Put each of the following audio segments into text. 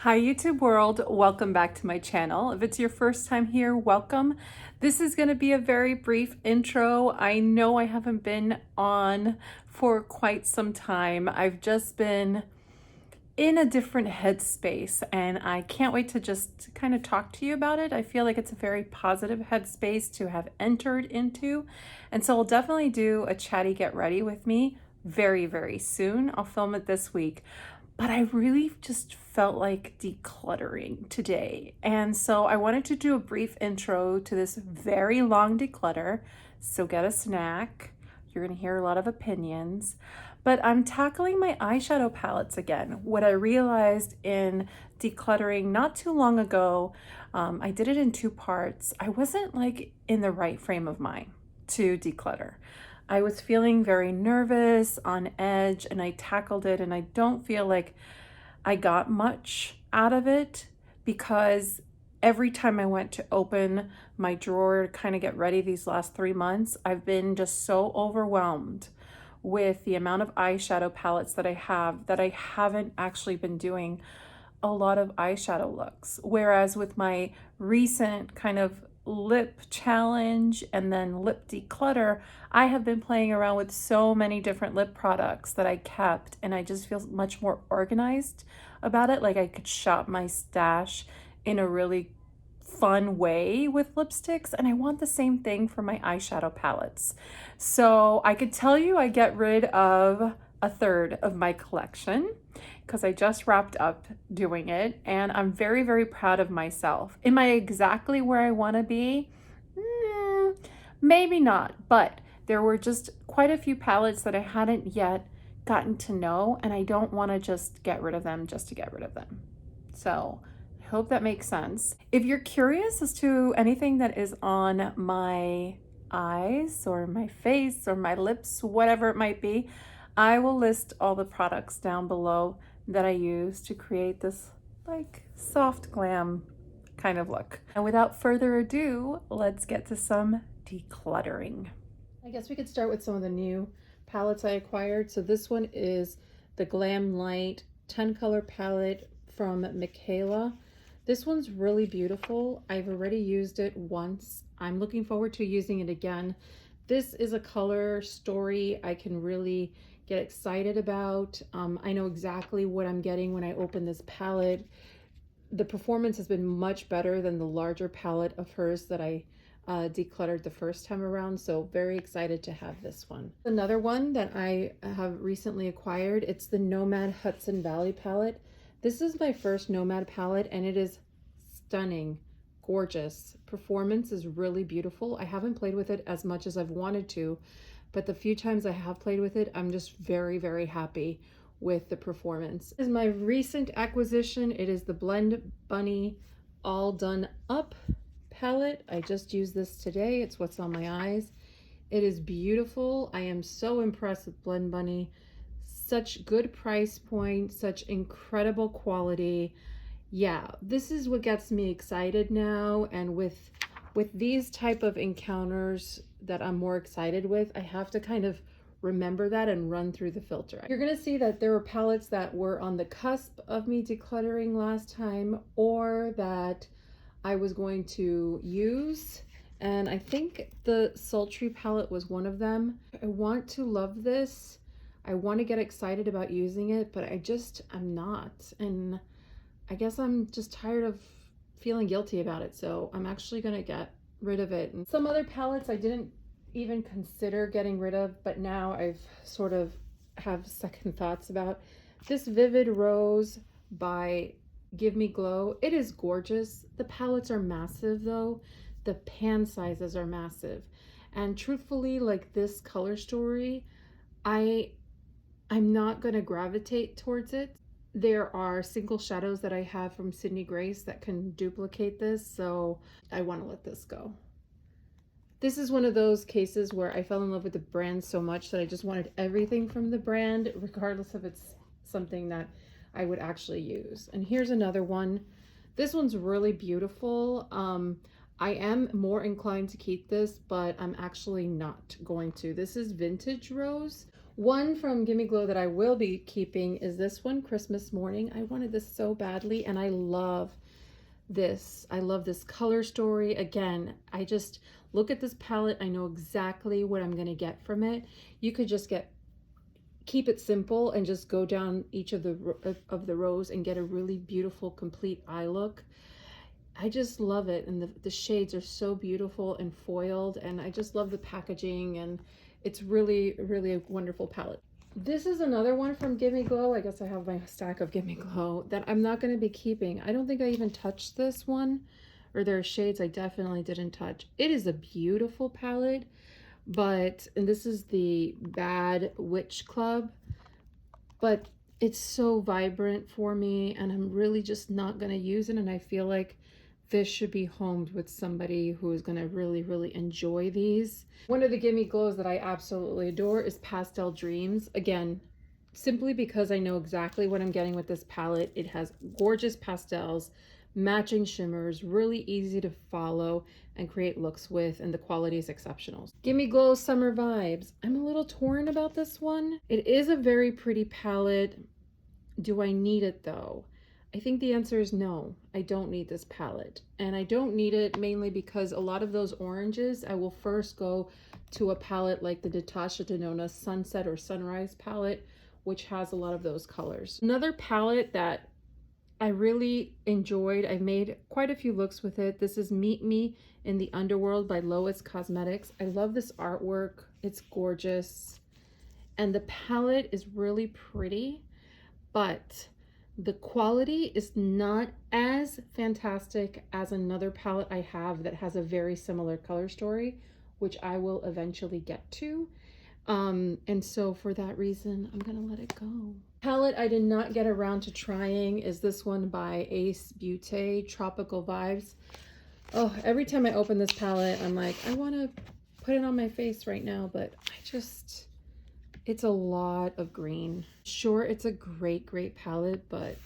Hi YouTube world, welcome back to my channel. If it's your first time here, welcome. This is going to be a very brief intro. I know I haven't been on for quite some time. I've just been in a different headspace and I can't wait to just kind of talk to you about it. I feel like it's a very positive headspace to have entered into. And so I'll definitely do a chatty get ready with me very soon. I'll film it this week. But I really just felt like decluttering today. And so I wanted to do a brief intro to this very long declutter. So get a snack. You're gonna hear a lot of opinions. But I'm tackling my eyeshadow palettes again. What I realized in decluttering not too long ago, I did it in two parts. I wasn't like in the right frame of mind to declutter. I was feeling very nervous, on edge, and I tackled it, and I don't feel like I got much out of it because every time I went to open my drawer to kind of get ready these last 3 months, I've been just so overwhelmed with the amount of eyeshadow palettes that I have that I haven't actually been doing a lot of eyeshadow looks. Whereas with my recent kind of lip challenge and then lip declutter, I have been playing around with so many different lip products that I kept, and I just feel much more organized about it. Like I could shop my stash in a really fun way with lipsticks, and I want the same thing for my eyeshadow palettes. So I could tell you I get rid of a third of my collection because I just wrapped up doing it, and I'm very proud of myself. Am I exactly where I want to be? Maybe not, but there were just quite a few palettes that I hadn't yet gotten to know, and I don't want to just get rid of them just to get rid of them. So I hope that makes sense. If you're curious as to anything that is on my eyes or my face or my lips, whatever it might be, I will list all the products down below that I use to create this like soft glam kind of look. And without further ado, let's get to some decluttering. I guess we could start with some of the new palettes I acquired. So this one is the Glam Light 10 color palette from Michaela. This one's really beautiful. I've already used it once. I'm looking forward to using it again. This is a color story I can really get excited about. I know exactly what I'm getting when I open this palette. The performance has been much better than the larger palette of hers that I decluttered the first time around, so very excited to have this one. Another one that I have recently acquired, it's the Nomad Hudson Valley palette. This is my first Nomad palette, and it is stunning, gorgeous. Performance is really beautiful. I haven't played with it as much as I've wanted to, but the few times I have played with it, I'm just very happy with the performance. This is my recent acquisition. It is the Blend Bunny All Done Up palette. I just used this today. It's what's on my eyes. It is beautiful. I am so impressed with Blend Bunny. Such good price point, such incredible quality. Yeah, this is what gets me excited now, and with these type of encounters that I'm more excited with, I have to kind of remember that and run through the filter. You're gonna see that there were palettes that were on the cusp of me decluttering last time, or that I was going to use, and I think the Sultry palette was one of them. I want to love this. I want to get excited about using it, but I'm not, and I guess I'm just tired of feeling guilty about it, so I'm actually gonna get rid of it. And some other palettes I didn't even consider getting rid of, but now I've sort of have second thoughts about. This Vivid Rose by Give Me Glow. It is gorgeous. The palettes are massive though. The pan sizes are massive. And truthfully, like this color story, I'm not gonna gravitate towards it. There are single shadows that I have from Sydney Grace that can duplicate this, so I want to let this go. This is one of those cases where I fell in love with the brand so much that I just wanted everything from the brand, regardless if it's something that I would actually use. And here's another one. This one's really beautiful. I am more inclined to keep this, but I'm actually not going to. This is Vintage Rose, One from Gimme Glow that I will be keeping is this one, Christmas Morning. I wanted this so badly, and I love this. I love this color story. Again, I just look at this palette. I know exactly what I'm going to get from it. You could just keep it simple and just go down each of the rows and get a really beautiful, complete eye look. I just love it, and the shades are so beautiful and foiled, and I just love the packaging, and it's really, really a wonderful palette. This is another one from Gimme Glow. I guess I have my stack of Gimme Glow that I'm not going to be keeping. I don't think I even touched this one, or there are shades I definitely didn't touch. It is a beautiful palette, and this is the Bad Witch Club, but it's so vibrant for me, and I'm really just not going to use it, and I feel like this should be homed with somebody who is going to really, really enjoy these. One of the Gimme Glows that I absolutely adore is Pastel Dreams. Again, simply because I know exactly what I'm getting with this palette. It has gorgeous pastels, matching shimmers, really easy to follow and create looks with, and the quality is exceptional. Gimme Glow Summer Vibes. I'm a little torn about this one. It is a very pretty palette. Do I need it though? I think the answer is no. I don't need this palette, and I don't need it mainly because a lot of those oranges, I will first go to a palette like the Natasha Denona Sunset or Sunrise palette, which has a lot of those colors. Another palette that I really enjoyed, I made quite a few looks with it. This is Meet Me in the Underworld by Lois Cosmetics. I love this artwork. It's gorgeous, and the palette is really pretty, but the quality is not as fantastic as another palette I have that has a very similar color story, which I will eventually get to. And so for that reason, I'm gonna let it go. Palette I did not get around to trying is this one by Ace Beaute, Tropical Vibes. Oh, every time I open this palette, I'm like, I wanna put it on my face right now, but it's a lot of green. Sure, it's a great, great palette, but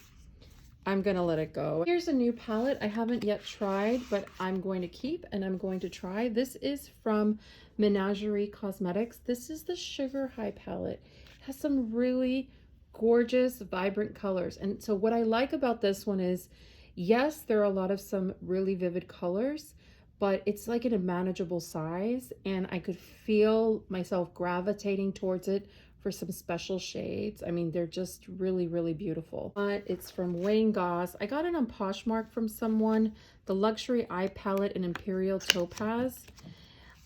I'm gonna let it go. Here's a new palette I haven't yet tried, but I'm going to keep and I'm going to try. This is from Menagerie Cosmetics. This is the Sugar High palette. It has some really gorgeous, vibrant colors. And so what I like about this one is, yes, there are a lot of some really vivid colors, but it's like in a manageable size, and I could feel myself gravitating towards it for some special shades. I mean, they're just really, really beautiful. But it's from Wayne Goss. I got it on Poshmark from someone, the Luxury Eye Palette in Imperial Topaz.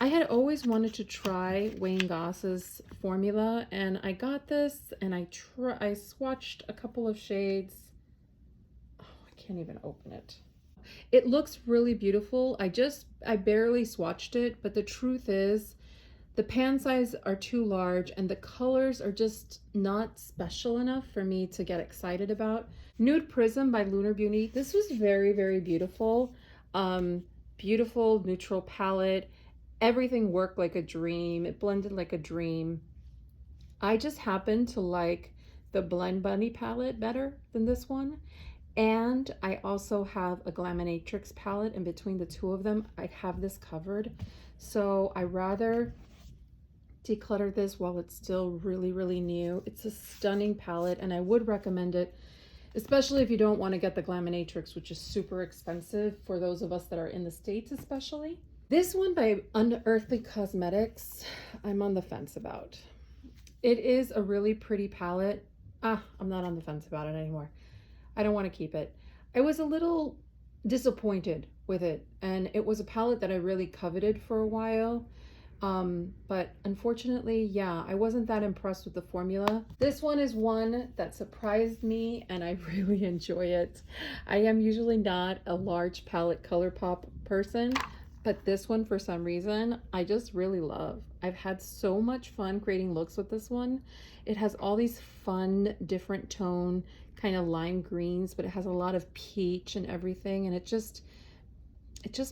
I had always wanted to try Wayne Goss's formula, and I got this, and I swatched a couple of shades. Oh, I can't even open it. It looks really beautiful. I barely swatched it, but the truth is the pan size are too large and the colors are just not special enough for me to get excited about. Nude Prism by Lunar Beauty. This was very, very beautiful. Beautiful neutral palette. Everything worked like a dream. It blended like a dream. I just happen to like the Blend Bunny palette better than this one. And I also have a Glamtinatrix palette, and between the two of them, I have this covered. So I rather declutter this while it's still really, really new. It's a stunning palette, and I would recommend it, especially if you don't want to get the Glamtinatrix, which is super expensive for those of us that are in the States especially. This one by Unearthly Cosmetics, I'm on the fence about. It is a really pretty palette. I'm not on the fence about it anymore. I don't want to keep it. I was a little disappointed with it, and it was a palette that I really coveted for a while. But unfortunately, yeah, I wasn't that impressed with the formula. This one is one that surprised me, and I really enjoy it. I am usually not a large palette Colourpop person, but this one, for some reason, I just really love. I've had so much fun creating looks with this one. It has all these fun, different tone, kind of lime greens, but it has a lot of peach and everything, and it just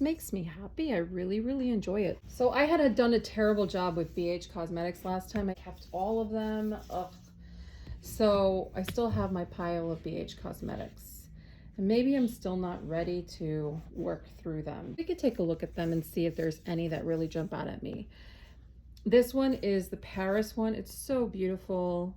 makes me happy. I really, really enjoy it. So I had done a terrible job with BH Cosmetics last time. I kept all of them. Ugh. So I still have my pile of BH Cosmetics, and maybe I'm still not ready to work through them. We could take a look at them and see if there's any that really jump out at me. This one is the Paris one. It's so beautiful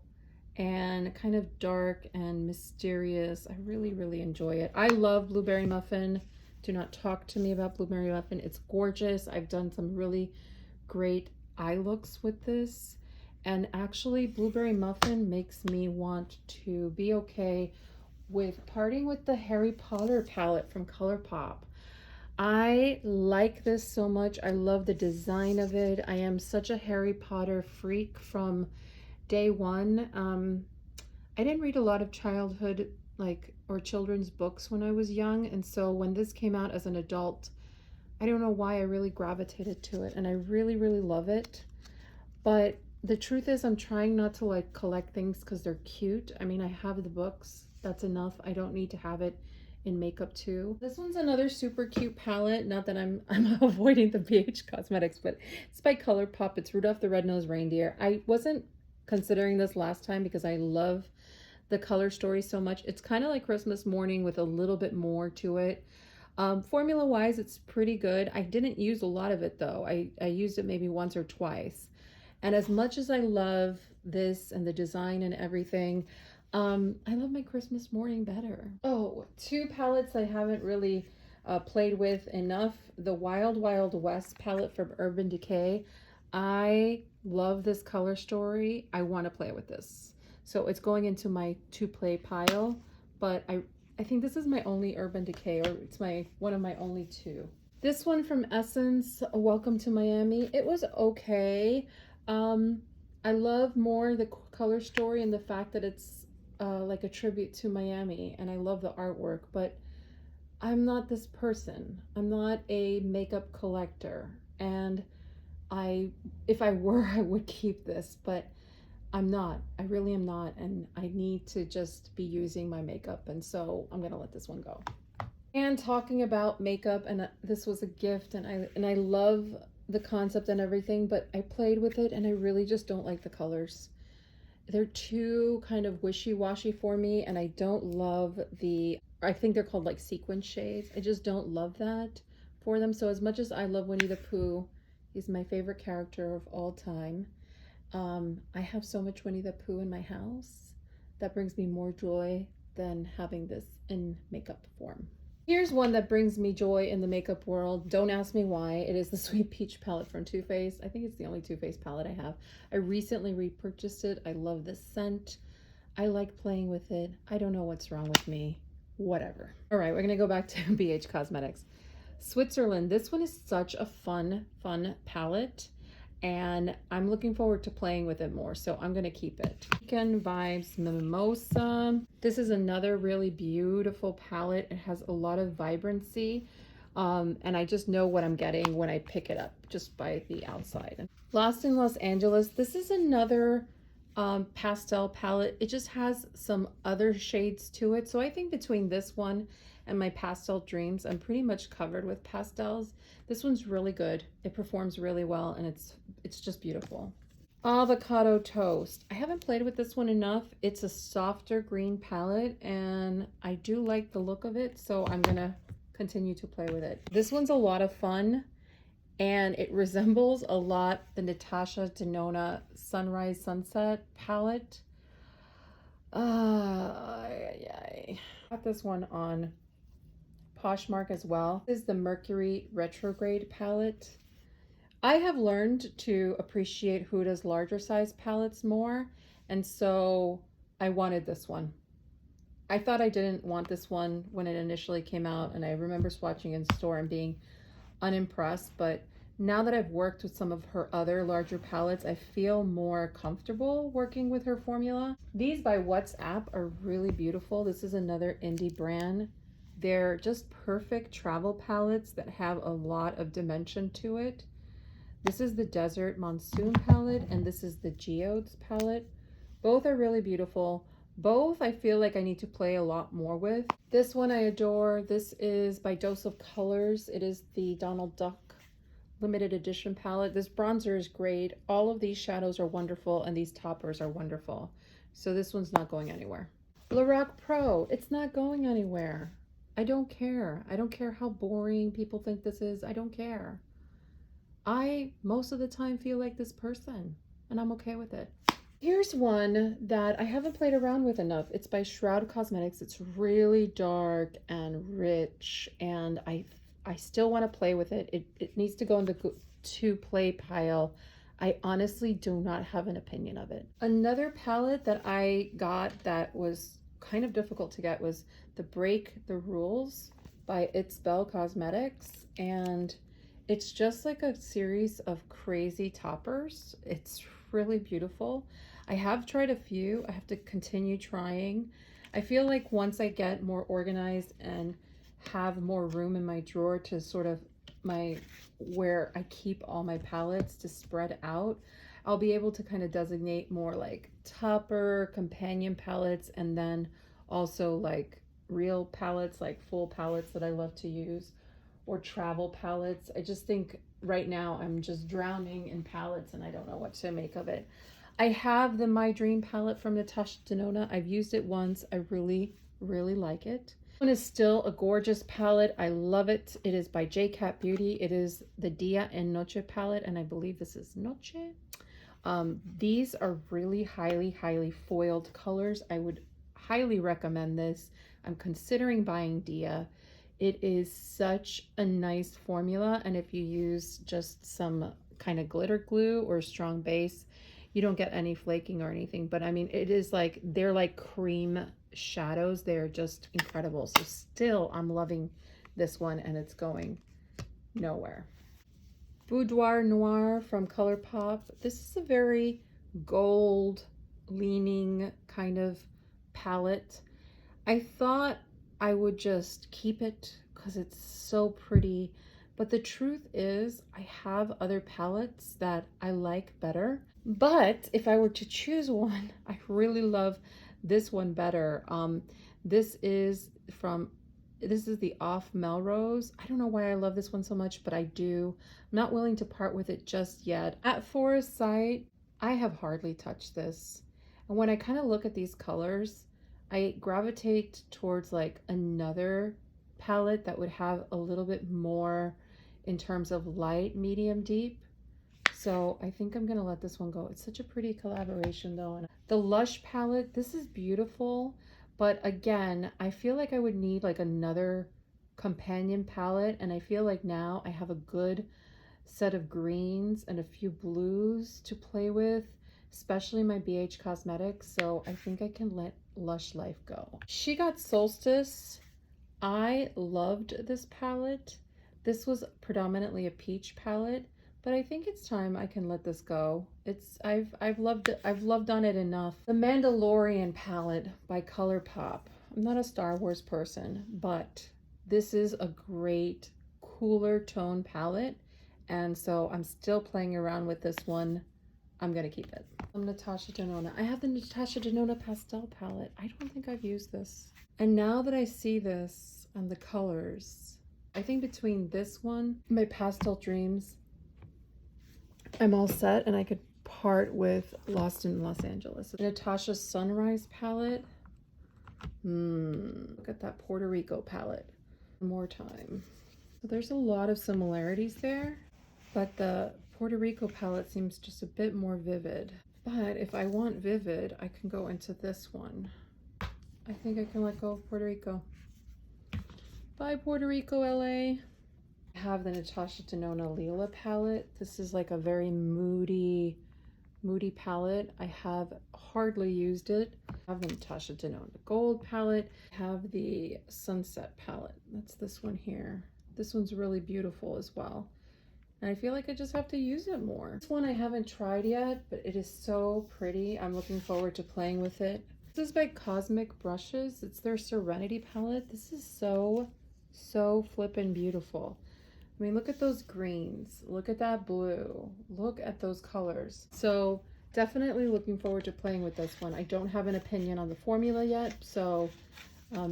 and kind of dark and mysterious. I really, really enjoy it. I love Blueberry Muffin. Do not talk to me about Blueberry Muffin. It's gorgeous. I've done some really great eye looks with this. And actually, Blueberry Muffin makes me want to be okay with parting with the Harry Potter palette from Colourpop. I like this so much. I love the design of it. I am such a Harry Potter freak from day one. I didn't read a lot of childhood or children's books when I was young, and so when this came out as an adult, I don't know why I really gravitated to it, and I really, really love it. But the truth is, I'm trying not to like collect things because they're cute. I mean, I have the books. That's enough. I don't need to have it in makeup too. This one's another super cute palette. Not that I'm avoiding the BH Cosmetics, but it's by Colourpop. It's Rudolph the Red-Nosed Reindeer. I wasn't considering this last time because I love the color story so much. It's kind of like Christmas morning with a little bit more to it. Formula wise, it's pretty good. I didn't use a lot of it though. I used it maybe once or twice. And as much as I love this and the design and everything, I love my Christmas morning better. Oh, two palettes I haven't really played with enough. The Wild Wild West palette from Urban Decay. I love this color story. I want to play with this. So it's going into my to play pile, but I think this is my only Urban Decay, or it's one of my only two. This one from Essence, Welcome to Miami. It was okay. I love more the color story and the fact that it's like a tribute to Miami, and I love the artwork, but I'm not this person. I'm not a makeup collector, and if I were, I would keep this, but I'm not. I really am not, and I need to just be using my makeup, and so I'm gonna let this one go. And talking about makeup, and this was a gift, and I love the concept and everything, but I played with it and I really just don't like the colors. They're too kind of wishy-washy for me, and I don't love I think they're called like sequin shades. I just don't love that for them. So as much as I love Winnie the Pooh, he's my favorite character of all time. I have so much Winnie the Pooh in my house. That brings me more joy than having this in makeup form. Here's one that brings me joy in the makeup world. Don't ask me why. It is the Sweet Peach palette from Too Faced. I think it's the only Too Faced palette I have. I recently repurchased it. I love this scent. I like playing with it. I don't know what's wrong with me. Whatever. All right, we're going to go back to BH Cosmetics. Switzerland. This one is such a fun palette, and I'm looking forward to playing with it more, so I'm gonna keep it. Weekend Vibes Mimosa. This is another really beautiful palette. It has a lot of vibrancy, and I just know what I'm getting when I pick it up just by the outside. Lost in Los Angeles. This is another pastel palette. It just has some other shades to it, so I think between this one and my Pastel Dreams, I'm pretty much covered with pastels. This one's really good. It performs really well, and it's just beautiful. Avocado Toast. I haven't played with this one enough. It's a softer green palette, and I do like the look of it, so I'm gonna continue to play with it. This one's a lot of fun, and it resembles a lot the Natasha Denona Sunrise Sunset palette. I got this one on Poshmark as well. This is the Mercury Retrograde palette. I have learned to appreciate Huda's larger size palettes more, and so I wanted this one. I thought I didn't want this one when it initially came out, and I remember swatching in store and being unimpressed, but now that I've worked with some of her other larger palettes, I feel more comfortable working with her formula. These by WhatsApp are really beautiful. This is another indie brand. They're just perfect travel palettes that have a lot of dimension to it. This is the Desert Monsoon palette, and this is the Geodes palette. Both are really beautiful. Both I feel like I need to play a lot more with. This one I adore. This is by Dose of Colors. It is the Donald Duck limited edition palette. This bronzer is great. All of these shadows are wonderful, and these toppers are wonderful. So this one's not going anywhere. Lorac Pro. It's not going anywhere. I don't care. I don't care how boring people think this is. I don't care. I most of the time feel like this person, and I'm okay with it. Here's one that I haven't played around with enough. It's by Shroud Cosmetics. It's really dark and rich, and I still want to play with it. It needs to go in the to play pile. I honestly do not have an opinion of it. Another palette that I got that was kind of difficult to get was the Break the Rules by It's Belle Cosmetics, and it's just like a series of crazy toppers. It's really beautiful. I have tried a few. I have to continue trying. I feel like once I get more organized and have more room in my drawer to sort of where I keep all my palettes to spread out, I'll be able to kind of designate more like topper, companion palettes, and then also like real palettes, like full palettes that I love to use, or travel palettes. I just think right now I'm just drowning in palettes and I don't know what to make of it. I have the My Dream palette from Natasha Denona. I've used it once. I really, really like it. This one is still a gorgeous palette. I love it. It is by JCat Beauty. It is the Dia en Noche palette, and I believe this is Noche. These are really highly foiled colors. I would highly recommend this. I'm considering buying Dia. It is such a nice formula, and if you use just some kind of glitter glue or strong base, you don't get any flaking or anything. But I mean, it is like, they're like cream shadows. They're just incredible. So still, I'm loving this one, and it's going nowhere. Boudoir Noir from Colourpop. This is a very gold leaning kind of palette. I thought I would just keep it because it's so pretty, but the truth is I have other palettes that I like better. But if I were to choose one, I really love this one better. This is the Off Melrose. I don't know why I love this one so much, but I do. I'm not willing to part with it just yet. At first sight, I have hardly touched this. And when I kind of look at these colors, I gravitate towards like another palette that would have a little bit more in terms of light, medium, deep. So I think I'm gonna let this one go. It's such a pretty collaboration though. And the Lush palette, this is beautiful, but again, I feel like I would need like another companion palette, and I feel like now I have a good set of greens and a few blues to play with, especially my BH Cosmetics. So I think I can let Lush Life go. She got Solstice. I loved this palette. This was predominantly a peach palette, but I think it's time I can let this go. I've loved it. I've loved on it enough. The Mandalorian palette by Colourpop. I'm not a Star Wars person, but this is a great cooler tone palette, and so I'm still playing around with this one. I'm gonna keep it. Natasha Denona. I have the Natasha Denona pastel palette. I don't think I've used this. And now that I see this and the colors, I think between this one, my Pastel Dreams, I'm all set, and I could part with Lost in Los Angeles. Natasha Sunrise palette. Look at that Puerto Rico palette. One more time. So there's a lot of similarities there, but the Puerto Rico palette seems just a bit more vivid. But if I want vivid, I can go into this one. I think I can let go of Puerto Rico. Bye, Puerto Rico, LA. I have the Natasha Denona Lila palette. This is like a very moody palette. I have hardly used it. I have the Natasha Denona Gold palette. I have the Sunset palette. That's this one here. This one's really beautiful as well. And I feel like I just have to use it more. This one I haven't tried yet, but it is so pretty. I'm looking forward to playing with it. This is by Cosmic Brushes. It's their Serenity palette. This is so flippin' beautiful. I mean, look at those greens. Look at that blue. Look at those colors. So definitely looking forward to playing with this one. I don't have an opinion on the formula yet, so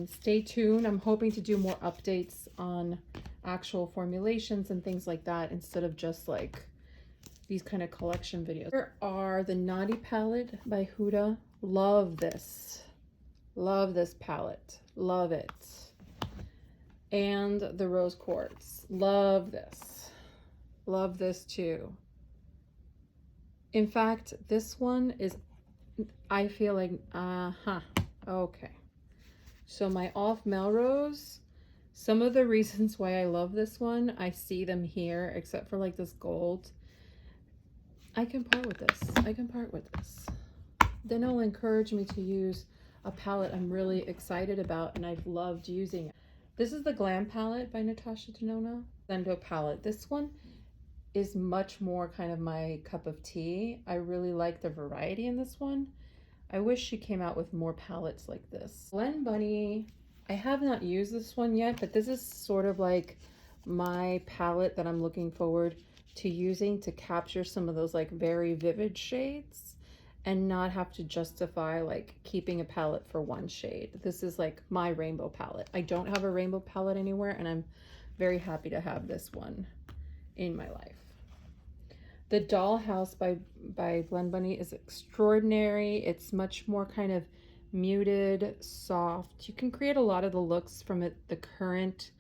stay tuned. I'm hoping to do more updates on actual formulations and things like that instead of just like these kind of collection videos. Here are the Naughty palette by Huda. Love this. Love this palette. Love it. And the Rose Quartz. Love this. Love this too. In fact, this one is, I feel like, okay. So my Off Melrose, some of the reasons why I love this one, I see them here, except for like this gold. I can part with this. I can part with this. Then it'll encourage me to use a palette I'm really excited about and I've loved using. This is the Glam palette by Natasha Denona. Zendo palette. This one is much more kind of my cup of tea. I really like the variety in this one. I wish she came out with more palettes like this. Blend Bunny, I have not used this one yet, but this is sort of like my palette that I'm looking forward to using to capture some of those like very vivid shades and not have to justify like keeping a palette for one shade. This is like my rainbow palette. I don't have a rainbow palette anywhere, and I'm very happy to have this one in my life. The Dollhouse by Blend Bunny is extraordinary. It's much more kind of muted, soft. You can create a lot of the looks from the current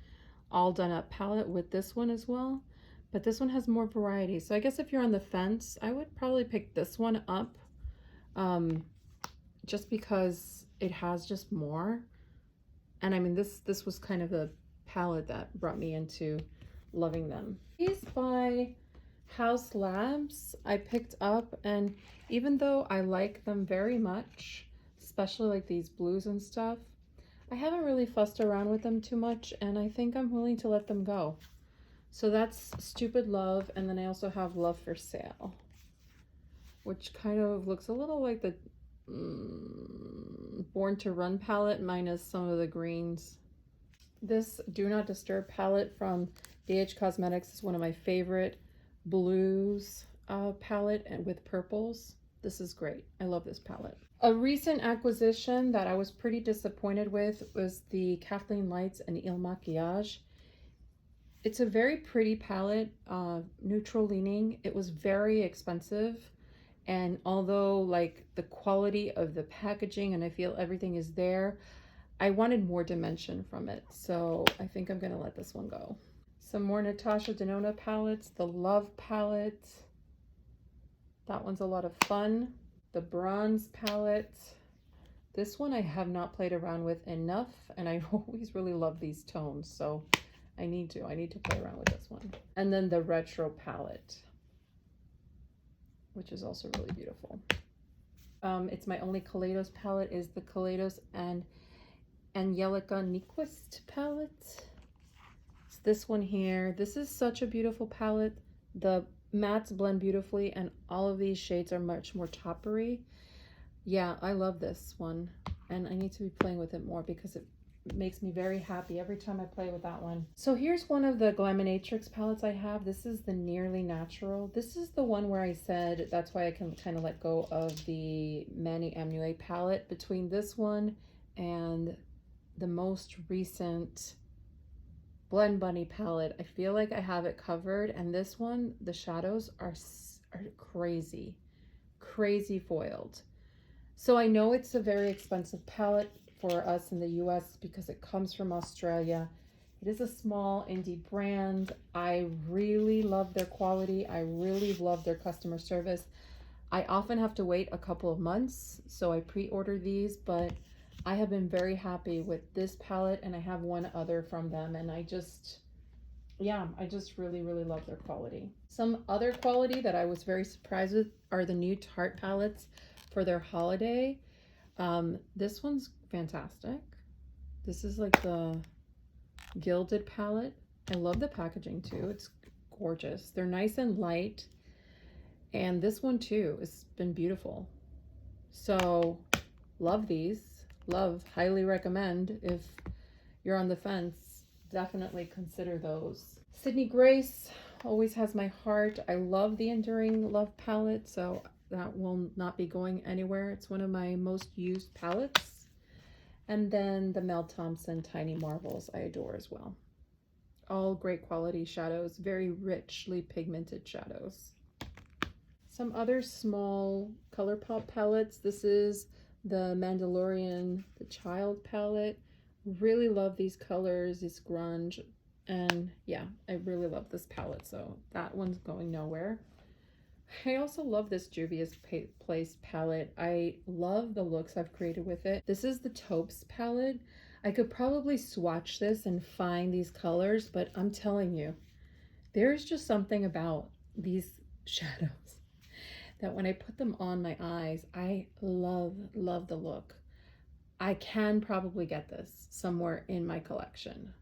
All Done Up palette with this one as well. But this one has more variety. So I guess if you're on the fence, I would probably pick this one up. Just because it has just more. And I mean, this was kind of the palette that brought me into loving them. These by House Labs I picked up, and even though I like them very much, especially like these blues and stuff, I haven't really fussed around with them too much, and I think I'm willing to let them go. So that's Stupid Love, and then I also have Love for Sale, which kind of looks a little like the Born to Run palette minus some of the greens. This Do Not Disturb palette from BH Cosmetics is one of my favorite blues palette, and with purples. This is great. I love this palette. A recent acquisition that I was pretty disappointed with was the Kathleen Lights and Il Makiage. It's a very pretty palette, neutral leaning. It was very expensive, and although like the quality of the packaging and I feel everything is there, I wanted more dimension from it, so I think I'm gonna let this one go. Some more Natasha Denona palettes. The Love palette. That one's a lot of fun. The Bronze palette. This one I have not played around with enough, and I always really love these tones, so I need to play around with this one. And then the Retro palette, which is also really beautiful. It's my only Kaleidos palette, is the Kaleidos and Angelica Nyquist palette. This one here. This is such a beautiful palette. The mattes blend beautifully, and all of these shades are much more toppery. Yeah, I love this one, and I need to be playing with it more because it makes me very happy every time I play with that one. So here's one of the Glamtinatrix palettes I have. This is the Nearly Natural. This is the one where I said that's why I can kind of let go of the Manny Amnue palette. Between this one and the most recent Blend Bunny palette, I feel like I have it covered, and this one, the shadows are crazy foiled. So I know it's a very expensive palette for us in the US because it comes from Australia. It is a small indie brand. I really love their quality. I really love their customer service. I often have to wait a couple of months, so I pre-order these, but I have been very happy with this palette, and I have one other from them, and I just really love their quality. Some other quality that I was very surprised with are the new Tarte palettes for their holiday. This one's fantastic. This is like the gilded palette. I love the packaging too. It's gorgeous. They're nice and light, and this one too has been beautiful. So love these. Love, highly recommend. If you're on the fence, definitely consider those. Sydney Grace always has my heart. I love the Enduring Love palette, so that will not be going anywhere. It's one of my most used palettes. And then the Mel Thompson Tiny Marvels I adore as well. All great quality shadows, very richly pigmented shadows. Some other small Colourpop palettes. This is the Mandalorian, the Child palette. Really love these colors, this grunge. And yeah, I really love this palette, so that one's going nowhere. I also love this Juvia's Place palette. I love the looks I've created with it. This is the Taupes palette. I could probably swatch this and find these colors, but I'm telling you, there's just something about these shadows that when I put them on my eyes, I love the look. I can probably get this somewhere in my collection,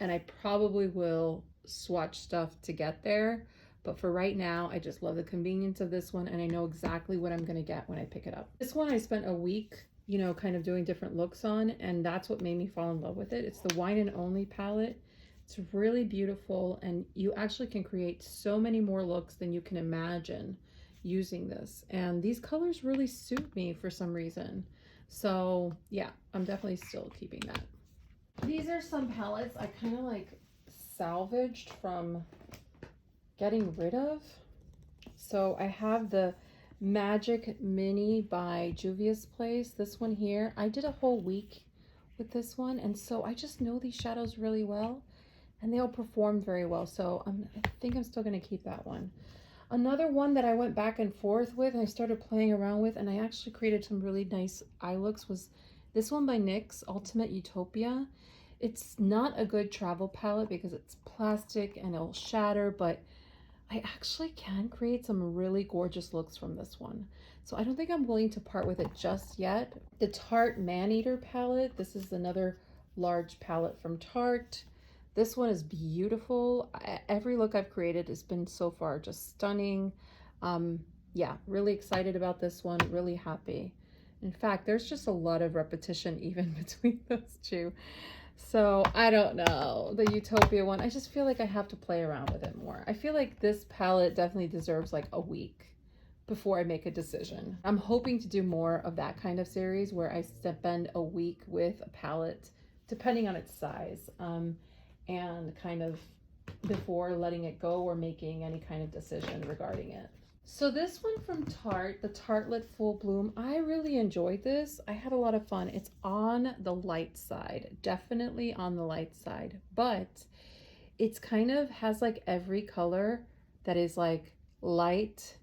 and I probably will swatch stuff to get there. But for right now, I just love the convenience of this one, and I know exactly what I'm gonna get when I pick it up. This one I spent a week, you know, kind of doing different looks on, and that's what made me fall in love with it. It's the Wine and Only palette. It's really beautiful, and you actually can create so many more looks than you can imagine using this. And these colors really suit me for some reason. So yeah, I'm definitely still keeping that. These are some palettes I kind of like salvaged from getting rid of. So I have the Magic Mini by Juvia's Place. This one here, I did a whole week with this one, and so I just know these shadows really well, and they all performed very well. So I think I'm still going to keep that one. Another one that I went back and forth with and I started playing around with, and I actually created some really nice eye looks, was this one by NYX, Ultimate Utopia. It's not a good travel palette because it's plastic and it'll shatter, but I actually can create some really gorgeous looks from this one. So I don't think I'm willing to part with it just yet. The Tarte Maneater palette. This is another large palette from Tarte. This one is beautiful. Every look I've created has been so far just stunning. Yeah, really excited about this one, really happy. In fact, there's just a lot of repetition even between those two. So I don't know, the Utopia one, I just feel like I have to play around with it more. I feel like this palette definitely deserves like a week before I make a decision. I'm hoping to do more of that kind of series where I spend a week with a palette, depending on its size, and kind of before letting it go or making any kind of decision regarding it. So this one from Tarte, the Tartelette Full Bloom, I really enjoyed this. I had a lot of fun. It's on the light side, definitely on the light side, but it's kind of has like every color that is like light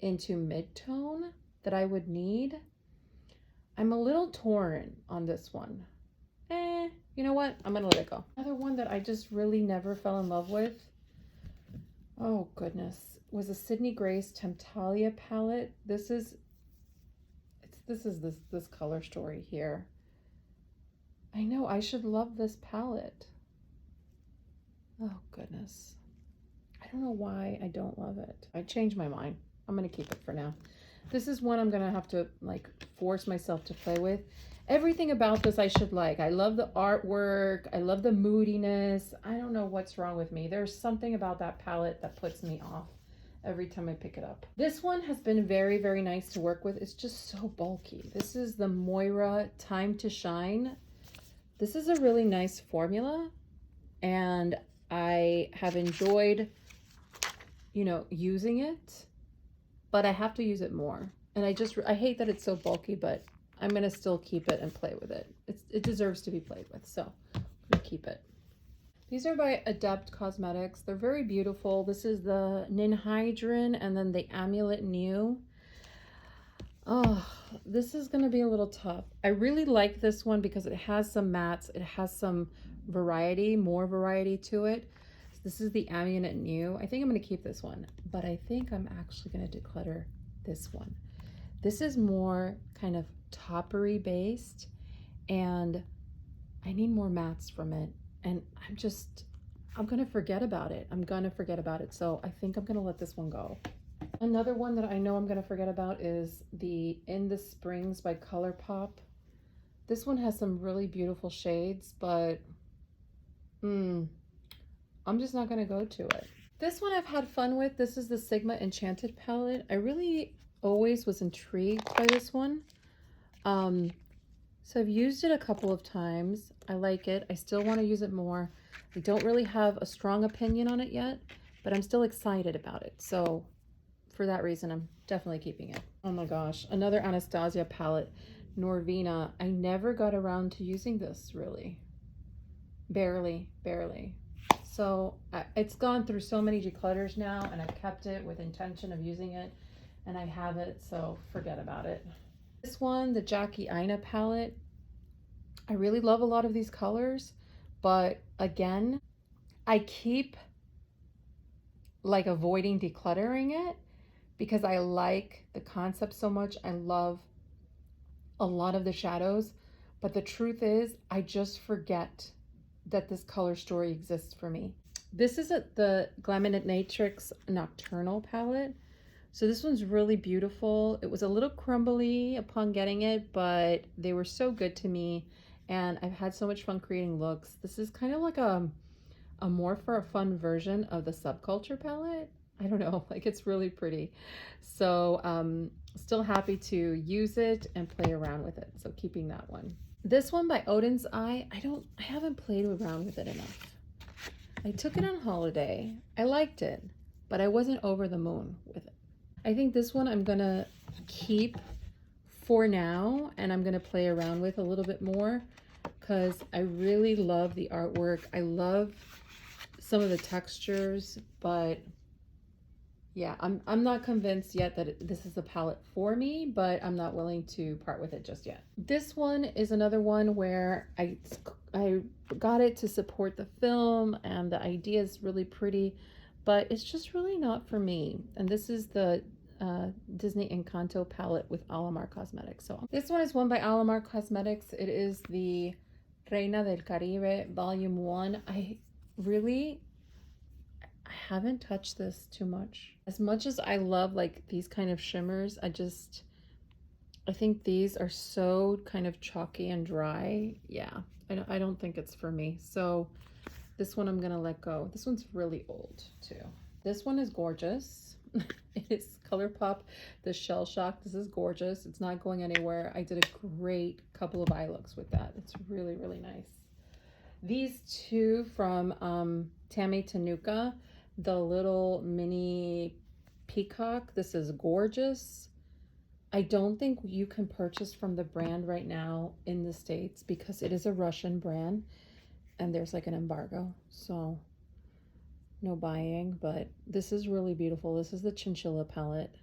into mid-tone that I would need. I'm a little torn on this one. You know what? I'm gonna let it go. Another one that I just really never fell in love with, oh goodness, was a Sydney Grace Temptalia palette. This is this color story here. I know I should love this palette. Oh goodness. I don't know why I don't love it. I changed my mind. I'm gonna keep it for now. This is one I'm gonna have to like force myself to play with. Everything about this I should like. I love the artwork. I love the moodiness. I don't know what's wrong with me. There's something about that palette that puts me off every time I pick it up. This one has been very, very nice to work with. It's just so bulky. This is the Moira Time to Shine. This is a really nice formula, and I have enjoyed, you know, using it, but I have to use it more. And I hate that it's so bulky, but I'm going to still keep it and play with it. It deserves to be played with, so I'm going to keep it. These are by Adept Cosmetics. They're very beautiful. This is the Ninhydrin and then the Amulet New. Oh, this is going to be a little tough. I really like this one because it has some mattes. It has some variety, more variety to it. This is the Amulet New. I think I'm going to keep this one, but I think I'm actually going to declutter this one. This is more kind of toppery based, and I need more mattes from it, and I'm gonna forget about it. So I think I'm gonna let this one go. Another one that I know I'm gonna forget about is the In The Springs by Colourpop. This one has some really beautiful shades, but I'm just not gonna go to it. This one I've had fun with. This is the Sigma Enchanted palette. I really always was intrigued by this one. So I've used it a couple of times. I like it. I still want to use it more. I don't really have a strong opinion on it yet, but I'm still excited about it. So for that reason, I'm definitely keeping it. Oh my gosh, another Anastasia palette, Norvina. I never got around to using this, really. Barely. So it's gone through so many declutters now, and I've kept it with intention of using it, and I have it, so forget about it. This one, the Jackie Aina palette, I really love a lot of these colors, but again, I keep like avoiding decluttering it because I like the concept so much. I love a lot of the shadows, but the truth is I just forget that this color story exists for me. This is the Glamtinatrix Nocturnal palette. So this one's really beautiful. It was a little crumbly upon getting it, but they were so good to me, and I've had so much fun creating looks. This is kind of like a more for a fun version of the Subculture palette. I don't know, like it's really pretty. So still happy to use it and play around with it. So keeping that one. This one by Odin's Eye, I haven't played around with it enough. I took it on holiday. I liked it, but I wasn't over the moon with it. I think this one I'm gonna keep for now, and I'm gonna play around with a little bit more because I really love the artwork. I love some of the textures, but yeah, I'm not convinced yet that this is a palette for me, but I'm not willing to part with it just yet. This one is another one where I got it to support the film, and the idea is really pretty, but it's just really not for me. And this is the Disney Encanto palette with Alamar Cosmetics. So this one is one by Alamar Cosmetics. It is the Reina del Caribe Volume 1. I haven't touched this too much. As much as I love like these kind of shimmers, I think these are so kind of chalky and dry. Yeah, I don't think it's for me. So this one I'm gonna let go. This one's really old too. This one is gorgeous. It is Colourpop, the Shell Shock. This is gorgeous. It's not going anywhere. I did a great couple of eye looks with that. It's really, really nice. These two from Tammy Tanuka, the little mini peacock. This is gorgeous. I don't think you can purchase from the brand right now in the States because it is a Russian brand and there's like an embargo. So no buying, but this is really beautiful. This is the Chinchilla palette.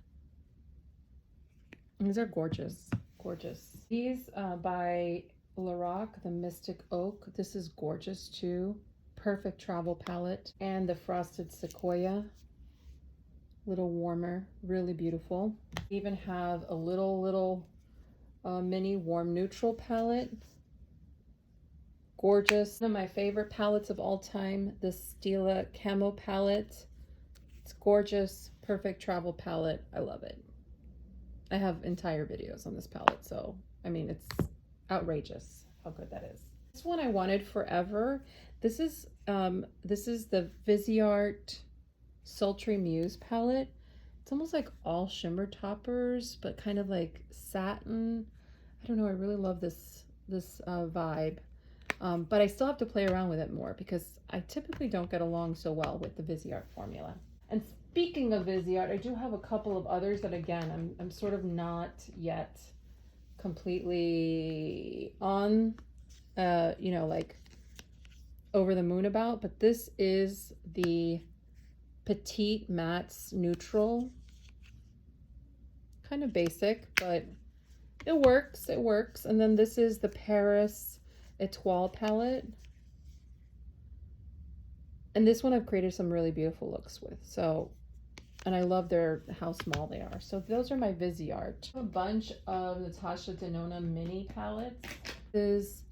These are gorgeous, gorgeous. These by Lorac, the Mystic Oak. This is gorgeous too. Perfect travel palette. And the Frosted Sequoia, little warmer, really beautiful. Even have a little mini warm neutral palette. Gorgeous. One of my favorite palettes of all time, the Stila Camo palette. It's gorgeous, perfect travel palette. I love it. I have entire videos on this palette, so I mean it's outrageous how good that is. This one I wanted forever. This is the Viseart Sultry Muse palette. It's almost like all shimmer toppers, but kind of like satin. I don't know, I really love this vibe. But I still have to play around with it more because I typically don't get along so well with the Viseart formula. And speaking of Viseart, I do have a couple of others that again I'm sort of not yet completely on you know, like over the moon about, but this is the Petite Mattes Neutral. Kind of basic, but it works, it works. And then this is the Paris Etoile palette. And this one I've created some really beautiful looks with. So, and I love how small they are. So those are my Viseart. A bunch of Natasha Denona mini palettes. This is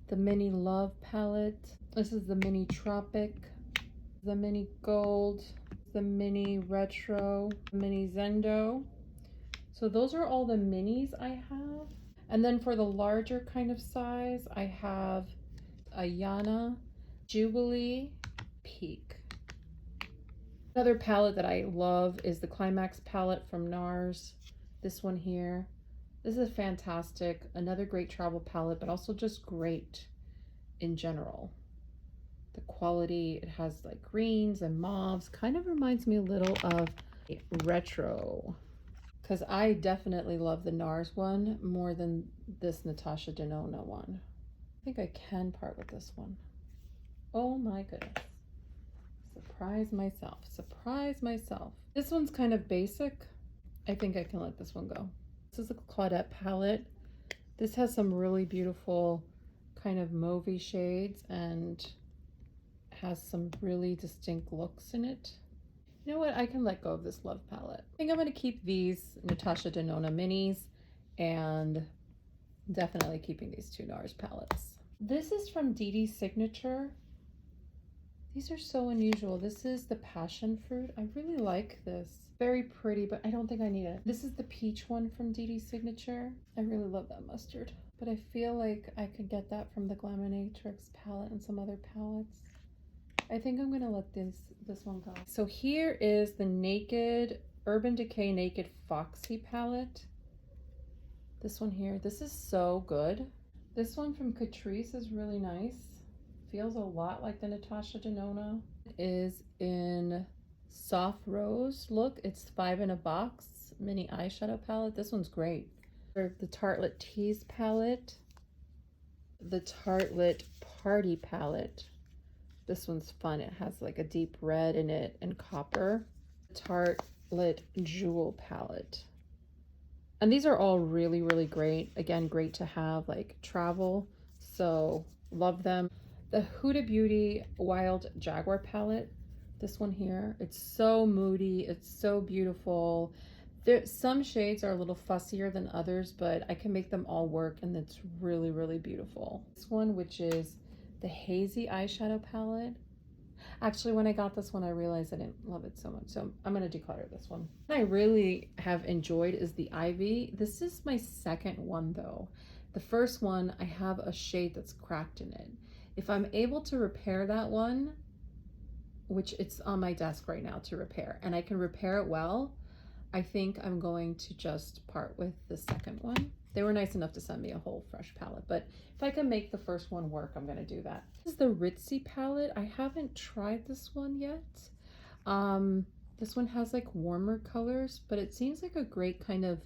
the Mini Love palette. This is the Mini Tropic, the Mini Gold, the Mini Retro, the Mini Zendo. So those are all the minis I have. And then for the larger kind of size, I have Ayana Jubilee Peak. Another palette that I love is the Climax palette from NARS. This one here. This is fantastic. Another great travel palette, but also just great in general. The quality, it has like greens and mauves. Kind of reminds me a little of a retro. Because I definitely love the NARS one more than this Natasha Denona one. I think I can part with this one. Oh my goodness. surprise myself. Surprise myself. This one's kind of basic. I think I can let this one go. This is a Claudette palette. This has some really beautiful kind of mauvey shades and has some really distinct looks in it. You know what? I can let go of this Love palette. I think I'm going to keep these Natasha Denona minis and definitely keeping these two NARS palettes. This is from Dee Dee's Signature. These are so unusual. This is the passion fruit. I really like this. Very pretty, but I don't think I need it. This is the peach one from Dee Dee's Signature. I really love that mustard, but I feel like I could get that from the Glamtinatrix palette and some other palettes. I think I'm gonna let this one go. So here is the Naked Urban Decay Naked Foxy palette. This one here, this is so good. This one from Catrice is really nice. Feels a lot like the Natasha Denona. It is in Soft Rose. Look, it's 5 in a box mini eyeshadow palette. This one's great. The Tartelette Tease palette. The Tartelette Party palette. This one's fun. It has like a deep red in it and copper. The Tartelette Jewel palette. And these are all really, really great. Again, great to have like travel. So love them. The Huda Beauty Wild Jaguar palette. This one here. It's so moody. It's so beautiful. Some shades are a little fussier than others, but I can make them all work and it's really, really beautiful. This one, which is the Hazy Eyeshadow palette. Actually, when I got this one, I realized I didn't love it so much. So I'm going to declutter this one. What I really have enjoyed is the Ivy. This is my second one though. The first one, I have a shade that's cracked in it. If I'm able to repair that one, which it's on my desk right now to repair, and I can repair it well, I think I'm going to just part with the second one. They were nice enough to send me a whole fresh palette, but if I can make the first one work, I'm going to do that. This is the Ritzy palette. I haven't tried this one yet. This one has like warmer colors, but it seems like a great kind of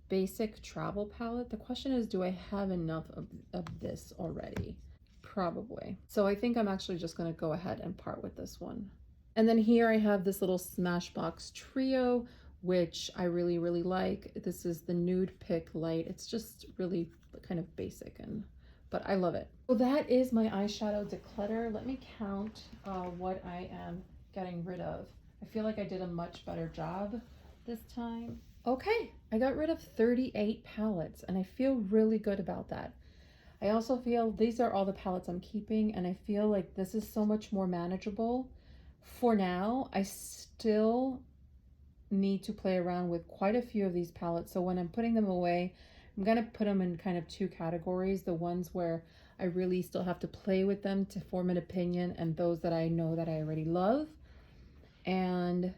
basic travel palette. The question is, do I have enough of this already? Probably. So I think I'm actually just going to go ahead and part with this one. And then here I have this little Smashbox trio, which I really, really like. This is the Nude Pick Light. It's just really kind of basic, but I love it. So that is my eyeshadow declutter. Let me count what I am getting rid of. I feel like I did a much better job this time. Okay, I got rid of 38 palettes and I feel really good about that. I also feel these are all the palettes I'm keeping, and I feel like this is so much more manageable. For now, I still need to play around with quite a few of these palettes. So when I'm putting them away, I'm going to put them in kind of two categories. The ones where I really still have to play with them to form an opinion, and those that I know that I already love. And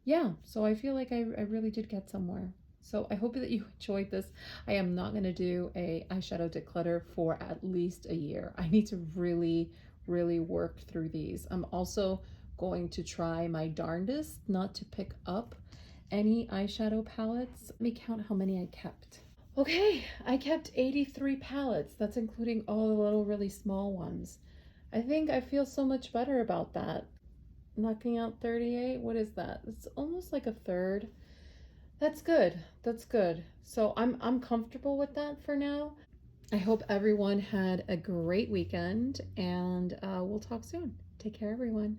yeah, so I feel like I really did get somewhere. So I hope that you enjoyed this. I am not going to do a eyeshadow declutter for at least a year. I need to really, really work through these. I'm also going to try my darndest not to pick up any eyeshadow palettes. Let me count how many I kept. Okay, I kept 83 palettes. That's including all the little really small ones. I think I feel so much better about that. Knocking out 38, what is that? It's almost like a third. That's good. That's good. So I'm comfortable with that for now. I hope everyone had a great weekend, and we'll talk soon. Take care, everyone.